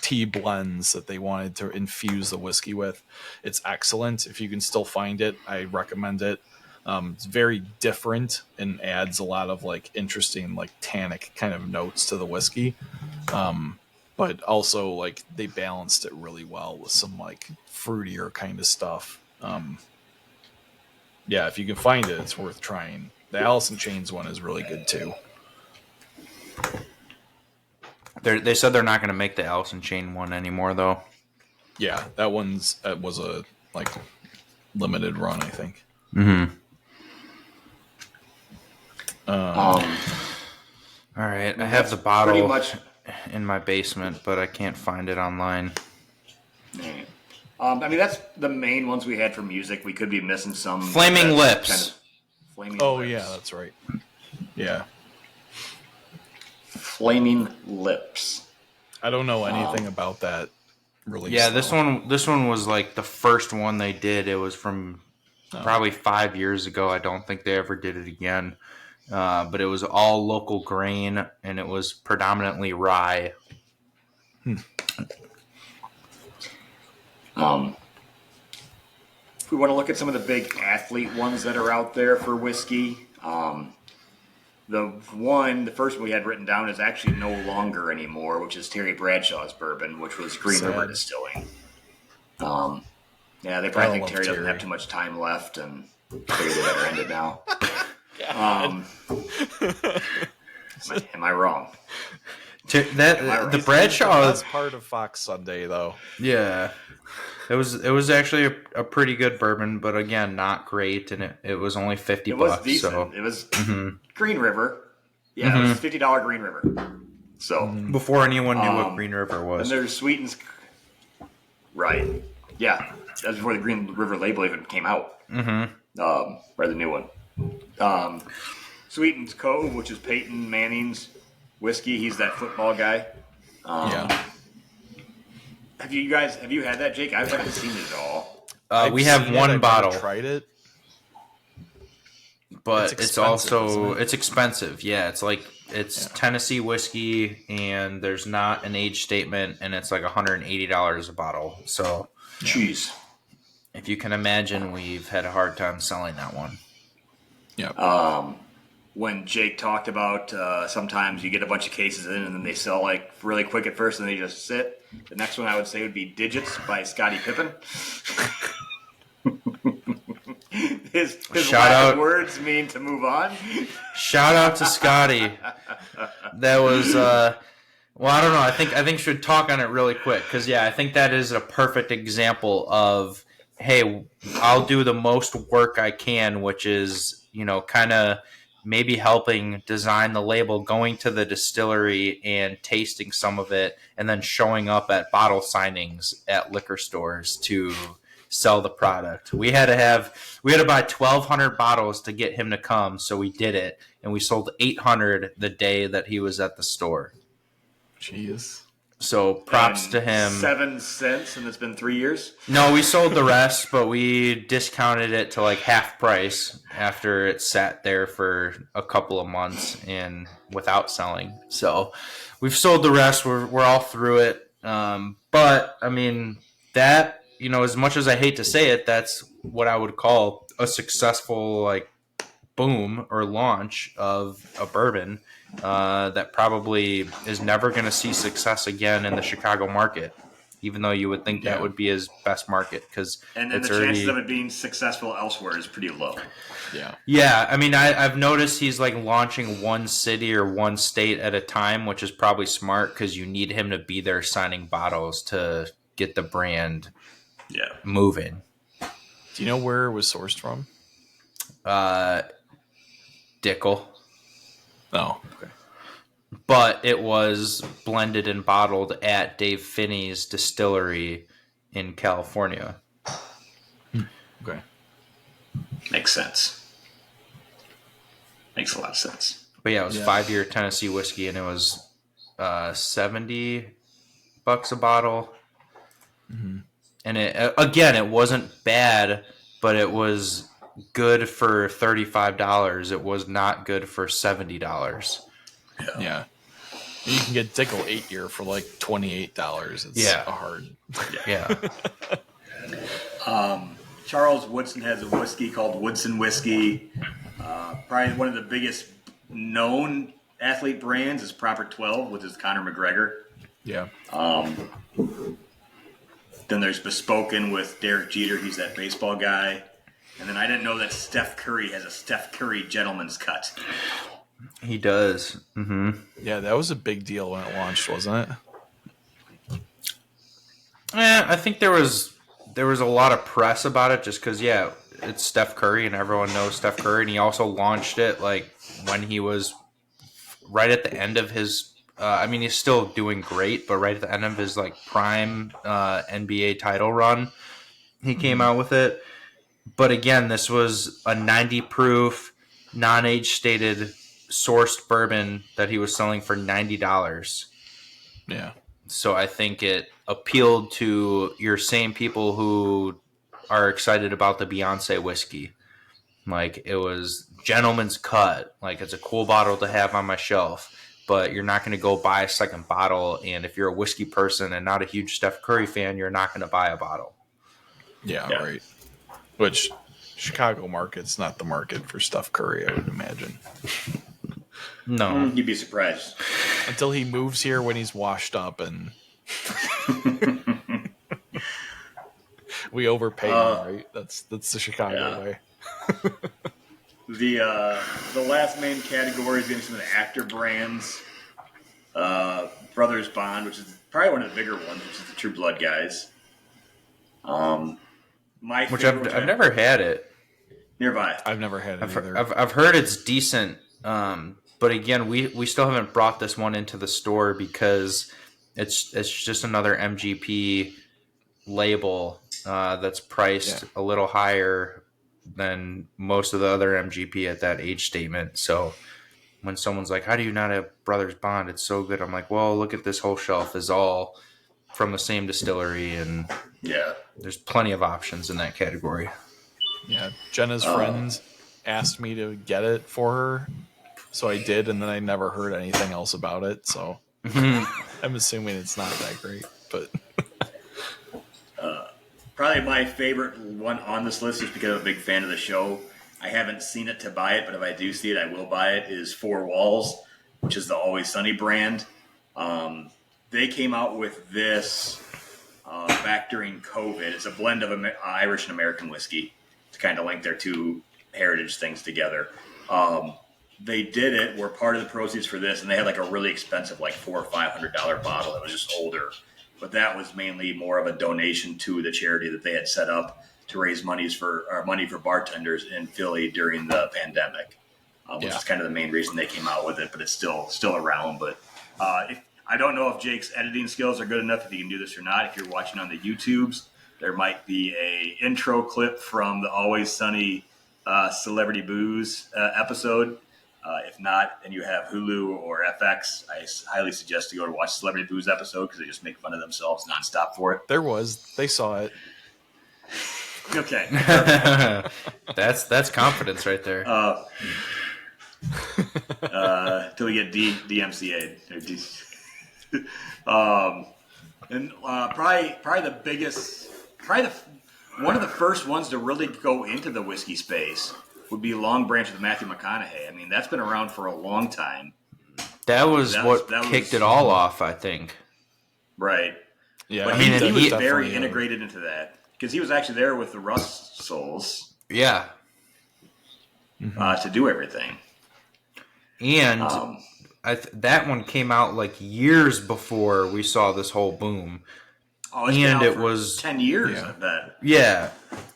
tea blends that they wanted to infuse the whiskey with. It's excellent. If you can still find it, I recommend it. It's very different and adds a lot of like interesting like tannic kind of notes to the whiskey. But also like they balanced it really well with some like fruitier kind of stuff. Yeah, if you can find it, it's worth trying. The Alice in Chains one is really good too. They said they're not going to make the Alice in Chain one anymore, though. Yeah, that was a like limited run, I think. Mm-hmm. All right, I have the bottle Pretty much. in my basement, but I can't find it online. I mean, that's the main ones we had for music. We could be missing some. Flaming Lips. Kind of Flaming Oh Lips. yeah, that's right. Yeah, Flaming Lips. I don't know anything about that release. Yeah, though. this one was like the first one they did. It was from probably 5 years ago. I don't think they ever did it again. But it was all local grain, and it was predominantly rye. If we want to look at some of the big athlete ones that are out there for whiskey, the first one we had written down is actually no longer anymore, which is Terry Bradshaw's bourbon, which was Green River Distilling. Yeah, they probably think Terry doesn't have too much time left, and figured they better end it now. Am I wrong? The Bradshaw That's part of Fox Sunday, though. Yeah, it was actually a pretty good bourbon, but again, not great, and it was only $50. It was decent. So. It was Green River. Yeah, it was $50 Green River. So Before anyone knew what Green River was. And there's Sweetens. Right. Yeah, that was before the Green River label even came out. Or the new one. Sweetens Cove, which is Peyton Manning's whiskey. He's that football guy. Yeah. Have you had that, Jake? I haven't seen it at all. We have one bottle. Tried it, but it's also isn't it? it's expensive. Yeah, it's Tennessee whiskey, and there's not an age statement, and it's like $180 a bottle. So, jeez, if you can imagine, we've had a hard time selling that one. Yeah. When Jake talked about sometimes you get a bunch of cases in and then they sell like really quick at first and they just sit. The next one I would say would be Digits by Scottie Pippen. his last words mean to move on. Shout out to Scotty. That was well, I don't know. I think we should talk on it really quick because I think that is a perfect example of hey, I'll do the most work I can, which is kind of maybe helping design the label, going to the distillery and tasting some of it, and then showing up at bottle signings at liquor stores to sell the product. We had to buy 1,200 bottles to get him to come, so we did it, and we sold 800 the day that he was at the store. Jeez. So props to him. 7 cents, and it's been 3 years. No, we sold the rest, but we discounted it to like half price after it sat there for a couple of months and without selling. So we've sold the rest. We're all through it. But I mean that as much as I hate to say it, that's what I would call a successful like boom or launch of a bourbon. That probably is never going to see success again in the Chicago market, even though you would think that would be his best market because and the chances of it being successful elsewhere is pretty low. Yeah. I mean, I've noticed he's like launching one city or one state at a time, which is probably smart because you need him to be there signing bottles to get the brand moving. Do you know where it was sourced from? Dickel. Oh, okay. But it was blended and bottled at Dave Finney's distillery in California. Okay. Makes sense. Makes a lot of sense. But yeah, it was 5-year Tennessee whiskey, and it was $70 a bottle. Mm-hmm. And it wasn't bad, but it was good for $35. It was not good for $70. Yeah. You can get Dickel 8-year for like $28. It's Yeah. a hard. Yeah. Charles Woodson has a whiskey called Woodson Whiskey. Probably one of the biggest known athlete brands is Proper 12, which is Conor McGregor. Yeah. Then there's Bespoken with Derek Jeter. He's that baseball guy. And then I didn't know that Steph Curry has a Steph Curry Gentleman's Cut. He does. Mm-hmm. Yeah, that was a big deal when it launched, wasn't it? I think there was a lot of press about it just because, it's Steph Curry and everyone knows Steph Curry. And he also launched it like when he was right at the end of his he's still doing great, but right at the end of his like prime NBA title run, he came out with it. But again, this was a 90 proof, non-age stated sourced bourbon that he was selling for $90. Yeah. So I think it appealed to your same people who are excited about the Beyonce whiskey. Like, it was gentleman's cut. Like, it's a cool bottle to have on my shelf, but you're not going to go buy a second bottle. And if you're a whiskey person and not a huge Steph Curry fan, you're not going to buy a bottle. Yeah, right. Which Chicago market's not the market for Steph Curry, I would imagine. No. You'd be surprised. Until he moves here when he's washed up and we overpay him, right? That's the Chicago way. The last main category is getting some of the actor brands. Brothers Bond, which is probably one of the bigger ones, which is the True Blood guys. Which I've never had it. Nearby. I've never had it either. I've heard it's decent, but again, we still haven't brought this one into the store because it's just another MGP label that's priced a little higher than most of the other MGP at that age statement. So when someone's like, "How do you not have Brothers Bond? It's so good." I'm like, "Well, look at this whole shelf is all from the same distillery, and there's plenty of options in that category." Yeah, Jenna's friends asked me to get it for her, so I did, and then I never heard anything else about it. So I'm assuming it's not that great, but probably my favorite one on this list, just because I'm a big fan of the show. I haven't seen it to buy it, but if I do see it, I will buy it. Is Four Walls, which is the Always Sunny brand. They came out with this back during COVID. It's a blend of Irish and American whiskey to kind of link their two heritage things together. They did it where part of the proceeds for this, and they had like a really expensive, like $400 or $500 bottle that was just older. But that was mainly more of a donation to the charity that they had set up to raise money for bartenders in Philly during the pandemic, which is kind of the main reason they came out with it. But it's still around. But I don't know if Jake's editing skills are good enough if he can do this or not. If you're watching on the YouTubes, there might be a intro clip from the Always Sunny Celebrity Booze episode. If not, and you have Hulu or FX, I highly suggest to go to watch Celebrity Booze episode because they just make fun of themselves nonstop for it. they saw it. Okay. That's confidence right there. Till we get DMCA'd. And probably the biggest, one of the first ones to really go into the whiskey space would be Long Branch with Matthew McConaughey. I mean, that's been around for a long time. That was what kicked it all off, I think. Right. Yeah, but he was very integrated into that because he was actually there with the Russells. Yeah. To do everything. And that one came out like years before we saw this whole boom. Oh, and it was 10 years, I bet. Yeah.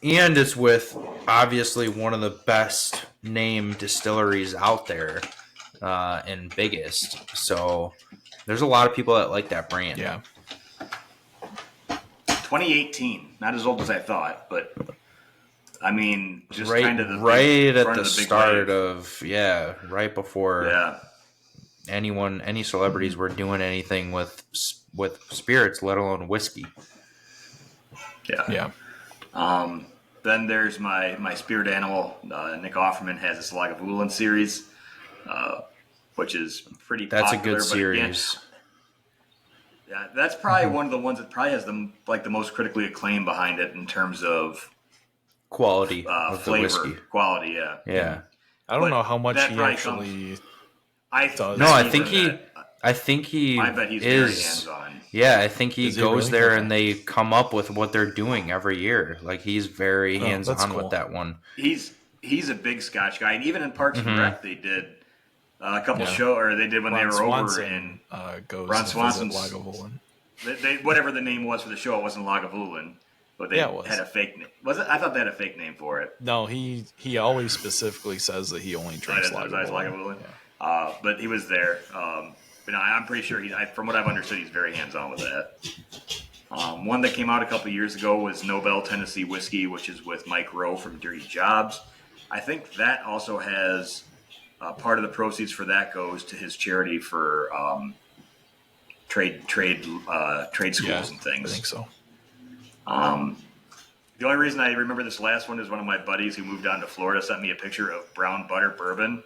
And it's with obviously one of the best named distilleries out there and biggest. So there's a lot of people that like that brand. Yeah. 2018. Not as old as I thought, but I mean, just right, kind of the right at front the of the big start wave. right before any celebrities were doing anything with spirits, let alone whiskey. Yeah. Then there's my spirit animal. Nick Offerman has this Lagavulin series, which is pretty That's popular. a good but again, series. yeah, that's probably one of the ones that probably has the most critically acclaimed behind it in terms of Quality of the flavor, whiskey. quality. Yeah. Yeah. I don't But know how much that he probably actually does. No, I bet think he I bet he's very is. hands-on. Yeah, I think he Is he goes really? there Okay. and they come up with what they're doing every year. Like he's very hands that's on cool. with that one. He's a big Scotch guy, and even in Parks and Rec, they did a couple Yeah. show, or they did when Ron they were Swanson, over in goes Ron to Swanson's visit Lagavulin. they whatever the name was for the show. It wasn't Lagavulin, but they Yeah, it was. had a fake name. Was it? I thought they had a fake name for it. No, he always specifically says that he only drinks Lagavulin. But he was there. But no, I'm pretty sure from what I've understood, he's very hands-on with that. One that came out a couple years ago was Nobel Tennessee Whiskey, which is with Mike Rowe from Dirty Jobs. I think that also has part of the proceeds for that goes to his charity for trade schools and things. I think so. The only reason I remember this last one is one of my buddies who moved down to Florida sent me a picture of brown butter bourbon,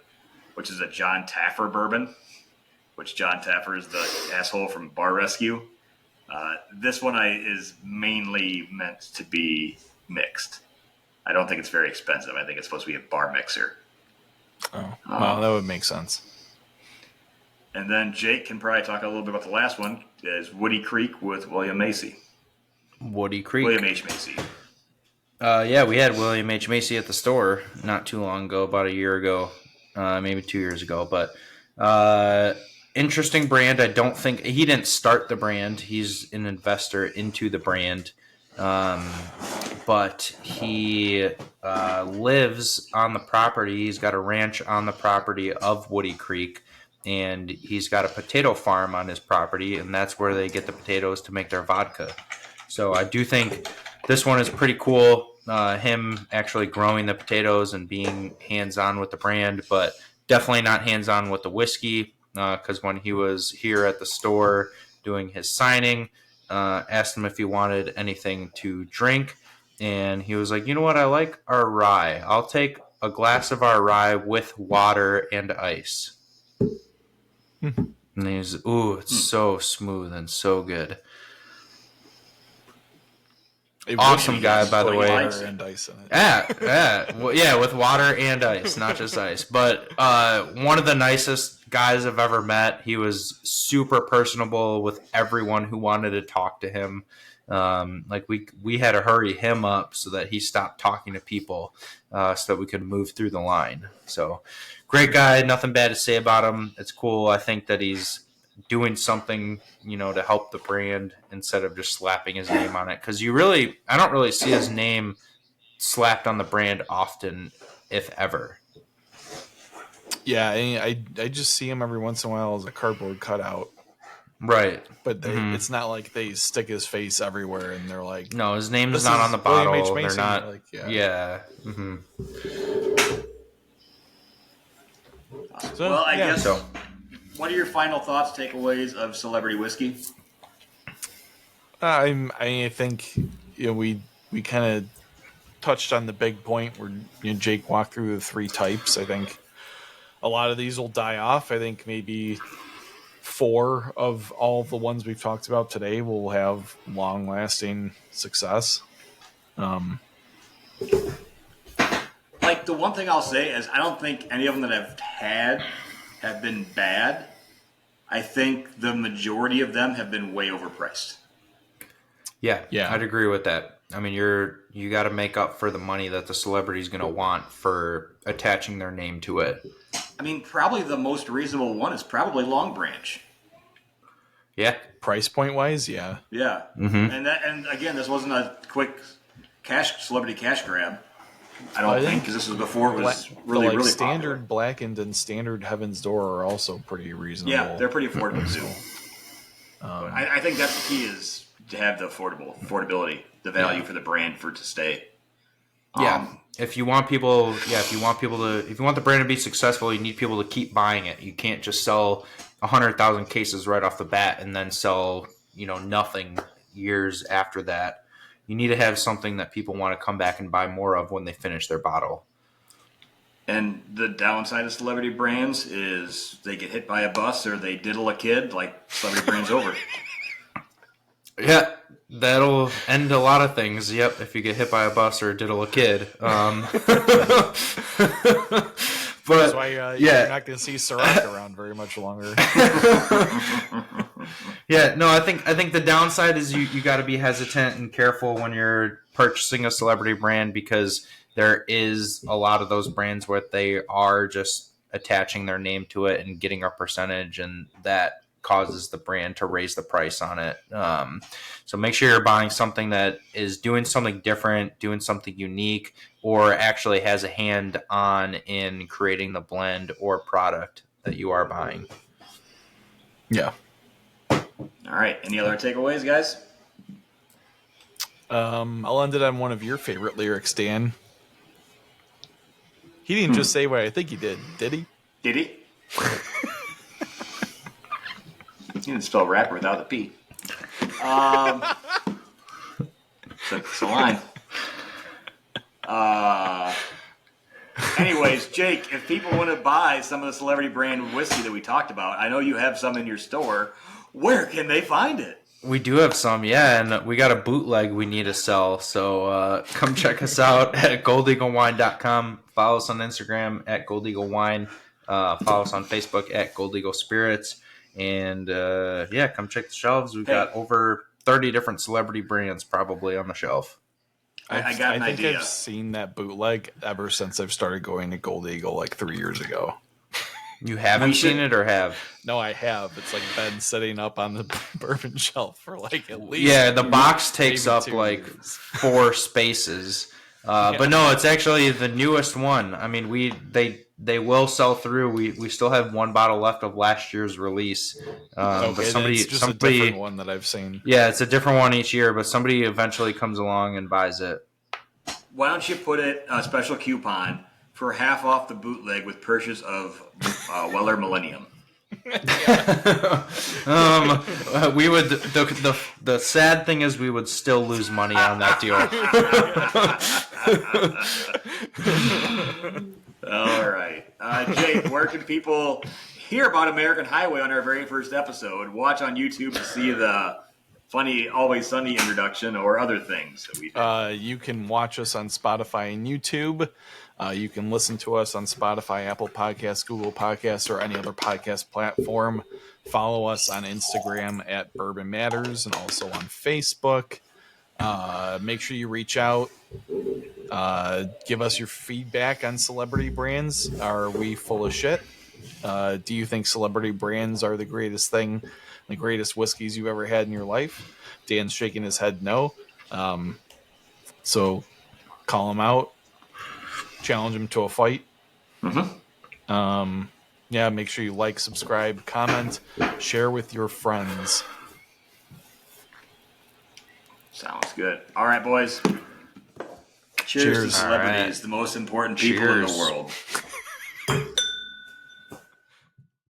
which is a John Taffer bourbon, which John Taffer is the asshole from Bar Rescue. This one is mainly meant to be mixed. I don't think it's very expensive. I think it's supposed to be a bar mixer. Oh, well, that would make sense. And then Jake can probably talk a little bit about the last one, is Woody Creek with William Macy. Woody Creek. William H. Macy. Yeah, we had William H. Macy at the store not too long ago, about a year ago, maybe 2 years ago. But interesting brand. I don't think he didn't start the brand. He's an investor into the brand. But he lives on the property. He's got a ranch on the property of Woody Creek, and he's got a potato farm on his property, and that's where they get the potatoes to make their vodka. So I do think this one is pretty cool. Him actually growing the potatoes and being hands-on with the brand, but definitely not hands-on with the whiskey, because when he was here at the store doing his signing, asked him if he wanted anything to drink, and he was like, you know what, I like our rye. I'll take a glass of our rye with water and ice. And he's, it's so smooth and so good. Awesome guy, by the way. Water and ice in it. Yeah, with water and ice, not just ice. But one of the nicest guys I've ever met. He was super personable with everyone who wanted to talk to him. Like we had to hurry him up so that he stopped talking to people, so that we could move through the line. So great guy, nothing bad to say about him. It's cool. I think that he's doing something, to help the brand instead of just slapping his name on it. Because I don't really see his name slapped on the brand often, if ever. Yeah, I just see him every once in a while as a cardboard cutout. Right. But it's not like they stick his face everywhere and they're like, no, his name's not on the bottle. William H. They're Macy. not. Like, Yeah. Mm-hmm. Well, I guess. So, What are your final thoughts, takeaways of celebrity whiskey? I think we kind of touched on the big point where Jake walked through the three types. I think a lot of these will die off. I think maybe 4 of all the ones we've talked about today will have long-lasting success. Like, the one thing I'll say is I don't think any of them that I've had have been bad. I think the majority of them have been way overpriced. yeah, Yeah. I'd agree with that. I mean, you got to make up for the money that the celebrity's going to want for attaching their name to it. I mean, probably the most reasonable one is probably Long Branch. Yeah. Price point wise, yeah. Yeah. Mm-hmm. And again, this wasn't a quick celebrity cash grab. I don't think, because this was before it was really standard popular. Blackened and standard Heaven's Door are also pretty reasonable. Yeah, they're pretty affordable too. I think that's the key, is to have the affordability, the value for the brand for it to stay. Yeah. if you want people, if you want the brand to be successful, you need people to keep buying it. You can't just sell 100,000 cases right off the bat and then sell, nothing years after that. You need to have something that people want to come back and buy more of when they finish their bottle. And the downside of celebrity brands is they get hit by a bus or they diddle a kid, like celebrity brands over. Yeah, that'll end a lot of things. Yep, if you get hit by a bus or diddle a kid. But That's why you're not going to see Ciroc around very much longer. Yeah, no, I think the downside is you got to be hesitant and careful when you're purchasing a celebrity brand, because there is a lot of those brands where they are just attaching their name to it and getting a percentage, and that causes the brand to raise the price on it. So make sure you're buying something that is doing something different, doing something unique, or actually has a hand on in creating the blend or product that you are buying. Yeah. All right. Any other takeaways, guys? I'll end it on one of your favorite lyrics, Dan. He didn't just say what I think he did he? Did he? You didn't spell rapper without the P. It's a line. Anyways, Jake, if people want to buy some of the celebrity brand whiskey that we talked about, I know you have some in your store. Where can they find it? We do have some, yeah, and we got a bootleg we need to sell. So come check us out at goldeaglewine.com. Follow us on Instagram at goldeaglewine. Follow us on Facebook at Gold Eagle Spirits. And come check the shelves. We've got over 30 different celebrity brands probably on the shelf. I got an idea. I've seen that bootleg ever since I've started going to Gold Eagle like 3 years ago. You haven't seen it or have? No, I have. It's like been sitting up on the bourbon shelf for like at least. Yeah, the box takes up 2 like years. 4 spaces. But no, it's actually the newest one. I mean, they will sell through. We still have 1 bottle left of last year's release. Okay, but it's just a different one that I've seen. Yeah, it's a different one each year, but somebody eventually comes along and buys it. Why don't you put it a special coupon for half off the bootleg with purchase of Weller Millennium? We would. The sad thing is we would still lose money on that deal. All right, Jake, where can people hear about American Highway on our very first episode? Watch on YouTube to see the funny Always Sunny introduction or other things that we did. You can watch us on Spotify and YouTube. You can listen to us on Spotify, Apple Podcasts, Google Podcasts, or any other podcast platform. Follow us on Instagram at Bourbon Matters and also on Facebook. Make sure you reach out. Give us your feedback on celebrity brands. Are we full of shit? Do you think celebrity brands are the greatest thing, the greatest whiskeys you've ever had in your life? Dan's shaking his head no. So call him out. Challenge him to a fight. Make sure you like, subscribe, comment, share with your friends. Sounds good. All right, boys. Cheers to celebrities, the most important people in the world.